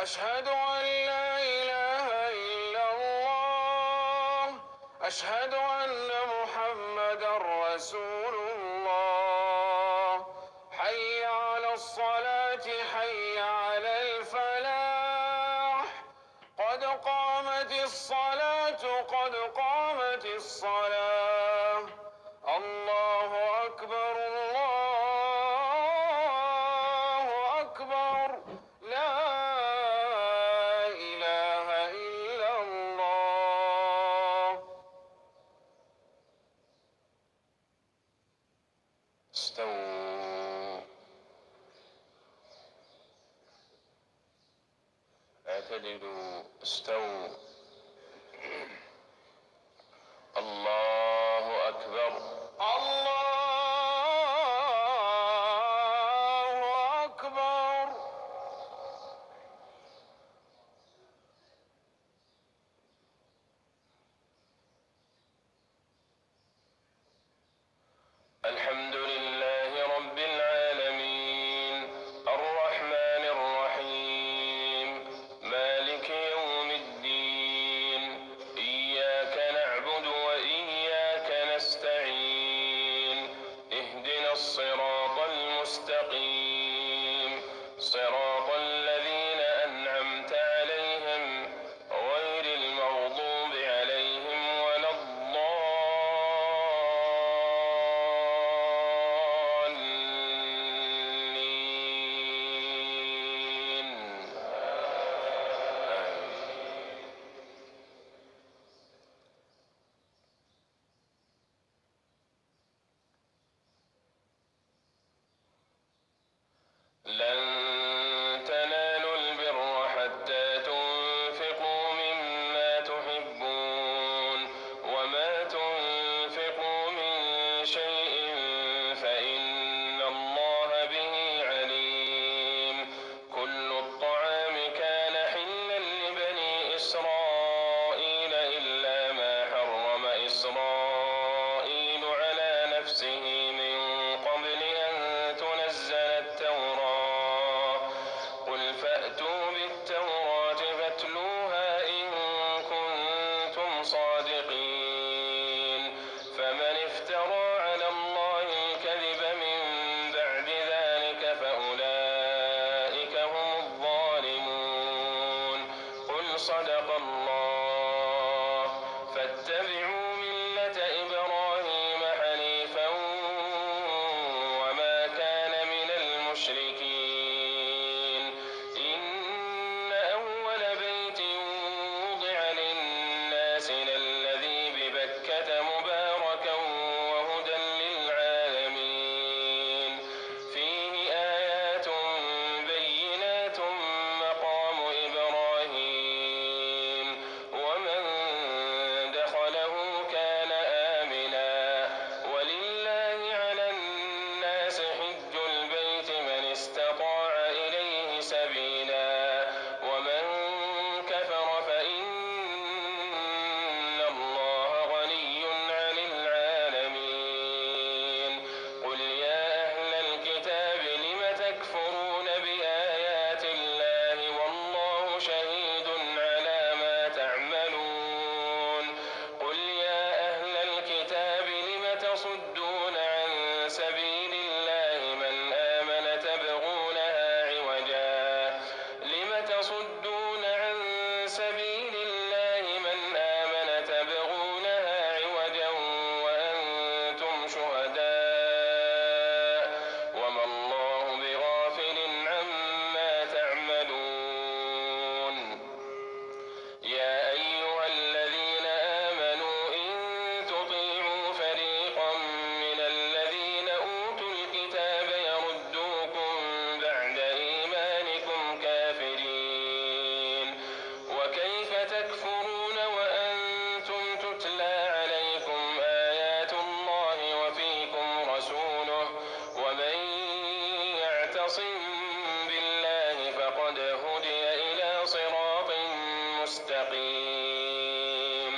أشهد أن لا إله إلا الله. أشهد أن محمدا رسول الله. حي على الصلاة، حي على الفلاح. قد قامت الصلاة، قد قامت الصلاة. الله أكبر، الله أكبر. لا إله إلا الله. استووا، اعتدلوا، استووا. الله أكبر، الله أكبر. الحمد لله رب العالمين، الرحمن الرحيم، مالك يوم الدين. إياك نعبد وإياك نستعين. اهدنا الصراط المستقيم، صراط الذين أنعمت عليهم غير المغضوب عليهم ولا الضالين. لن تنالوا البر حتى تنفقوا مما تحبون، وما تنفقوا من شيء فإن الله به عليم. كل الطعام كان حلا لبني إسرائيل إلا ما حرم إسرائيل على نفسه من قبل أن تنزل التوراة. قل فأتوا بالتوراة فاتلوها إن كنتم صادقين. فمن افترى على الله الكذب من بعد ذلك فأولئك هم الظالمون. قل صدق الله. فاتبعوا ملة إبراهيم حنيفا وما كان من المشركين. إن أول بيت وضع للناس للذي ببكة مباركا وهدى للعالمين. فيه آيات بينات مقام إبراهيم، ومن دخله كان آمنا. ولله على الناس حج البيت من استطاع إليه سبيلا، ومن كفر فإن الله غني عن العالمين. قل يا أهل الكتاب لم تكفرون بآيات الله والله شهيد على ما تعملون. قل يا أهل الكتاب لم تصدون عن سبيل الله من آمن تبغونها عوجا. لم تصدون عن سبيل الله من آمن تبغونها عوجا وأنتم شهداء، وما الله بغافل عما تعملون. يا أيها الذين آمنوا إن تطيعوا فريقا من الذين أوتوا الكتاب يردوكم بعد إيمانكم كافرين. وكيف تكفرون وأنتم تتلى عليكم آيات الله وفيكم رسوله؟ ومن يعتصم بالله فقد هدي إلى صراط مستقيم.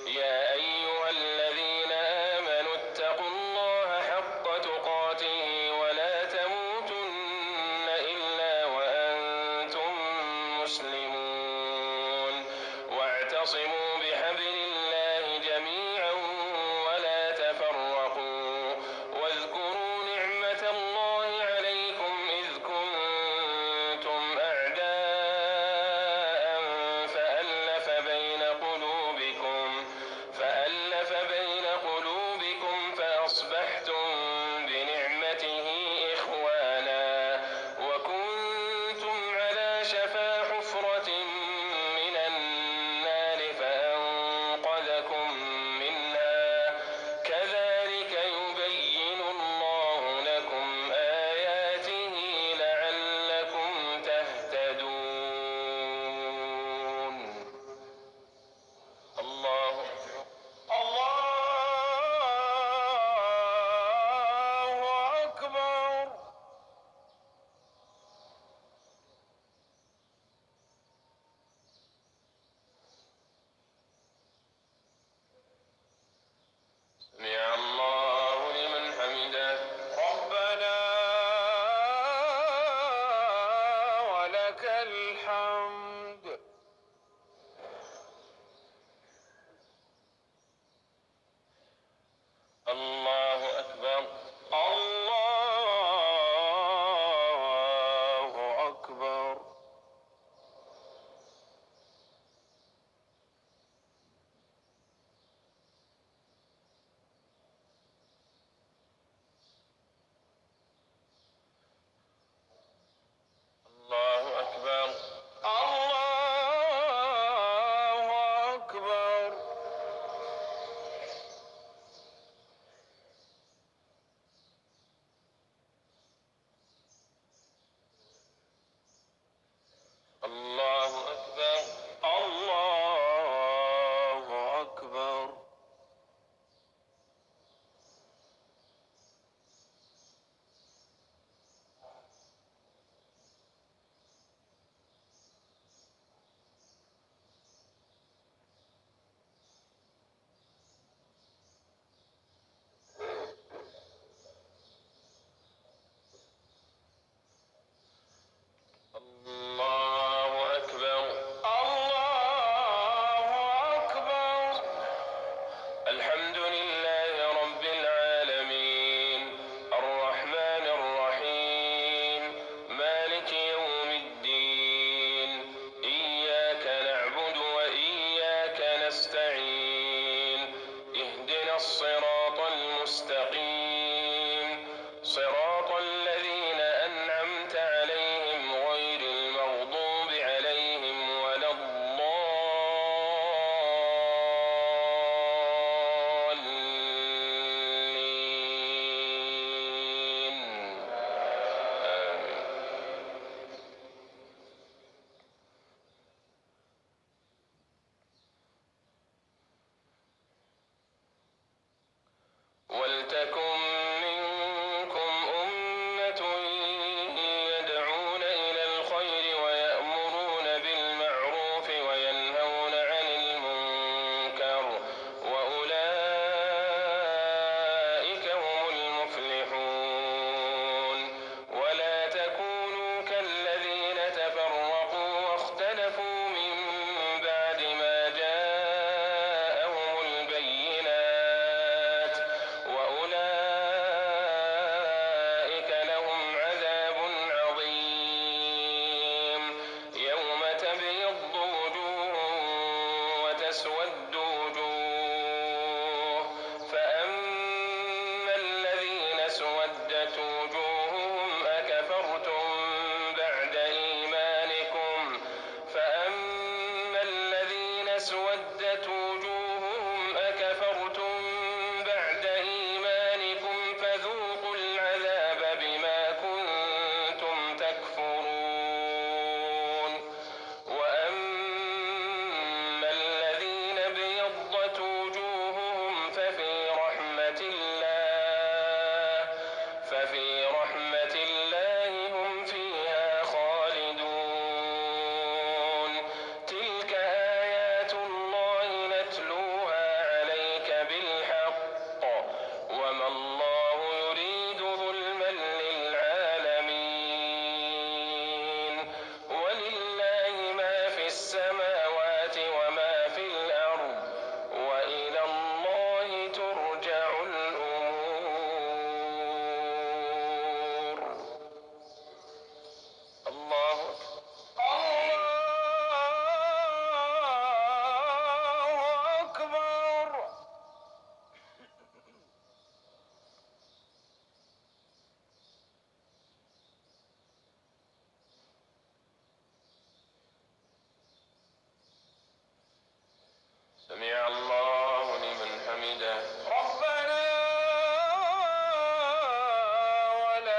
يا أيها الذين آمنوا اتقوا الله حق تقاته ولا تموتن إلا وأنتم مسلمون.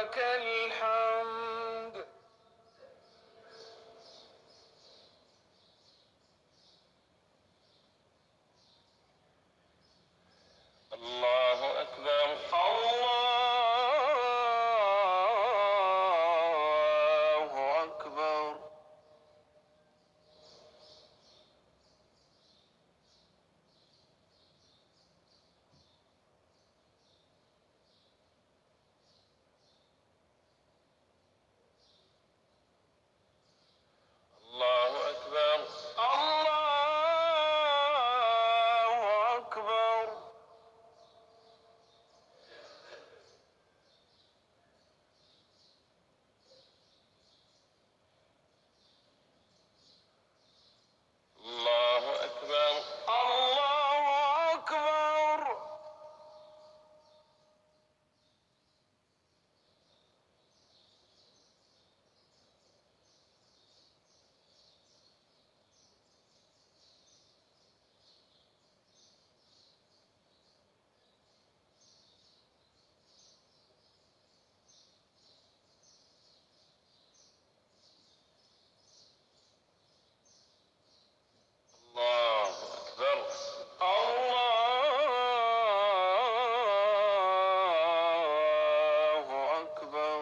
ولك الحمد. الله أكبر. الله أكبر. الله أكبر. الله أكبر. الله أكبر. الله أكبر. الله أكبر. الله أكبر.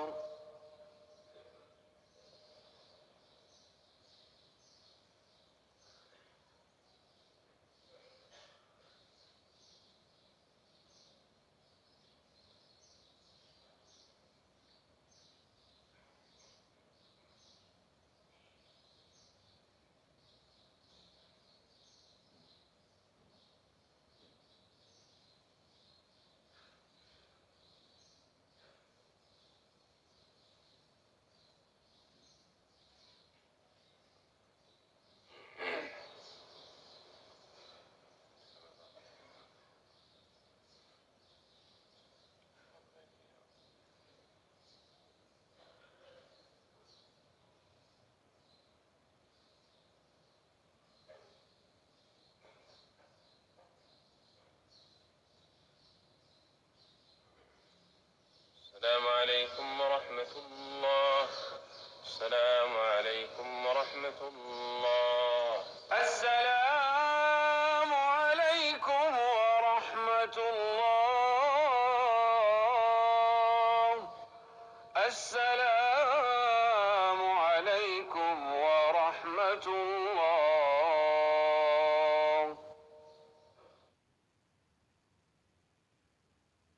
السلام عليكم ورحمة الله. السلام عليكم ورحمة الله. السلام عليكم ورحمة الله. السلام عليكم ورحمة الله.